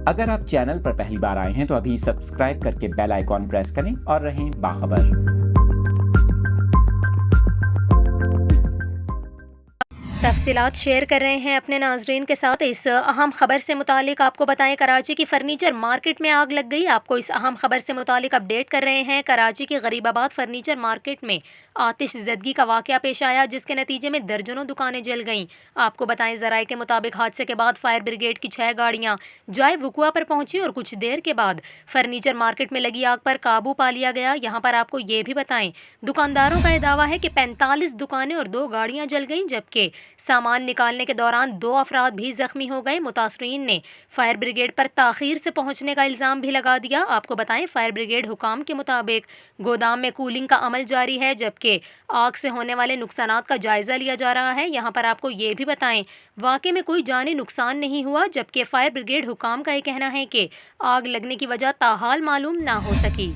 اگر آپ چینل پر پہلی بار آئے ہیں تو ابھی سبسکرائب کر کے بیل آئیکن پریس کریں اور رہیں باخبر۔ تفصیلات شیئر کر رہے ہیں اپنے ناظرین کے ساتھ۔ اس اہم خبر سے متعلق آپ کو بتائیں، کراچی کی فرنیچر مارکیٹ میں آگ لگ گئی۔ آپ کو اس اہم خبر سے متعلق اپڈیٹ کر رہے ہیں۔ کراچی کی غریب آباد فرنیچر مارکیٹ میں آتش زدگی کا واقعہ پیش آیا، جس کے نتیجے میں درجنوں دکانیں جل گئیں۔ آپ کو بتائیں، ذرائع کے مطابق حادثے کے بعد فائر بریگیڈ کی 6 گاڑیاں جائے وقوع پر پہنچی اور کچھ دیر کے بعد فرنیچر مارکیٹ میں لگی آگ پر قابو پا لیا گیا۔ یہاں پر آپ کو یہ بھی بتائیں، دکانداروں کا یہ دعویٰ ہے کہ 45 دکانیں اور 2 گاڑیاں جل گئیں، جبکہ سامان نکالنے کے دوران 2 افراد بھی زخمی ہو گئے۔ متاثرین نے فائر بریگیڈ پر تاخیر سے پہنچنے کا الزام بھی لگا دیا۔ آپ کو بتائیں، فائر بریگیڈ حکام کے مطابق گودام میں کولنگ کا عمل جاری ہے، جبکہ آگ سے ہونے والے نقصانات کا جائزہ لیا جا رہا ہے۔ یہاں پر آپ کو یہ بھی بتائیں، واقعے میں کوئی جانی نقصان نہیں ہوا، جبکہ فائر بریگیڈ حکام کا یہ کہنا ہے کہ آگ لگنے کی وجہ تاحال معلوم نہ ہو سکی۔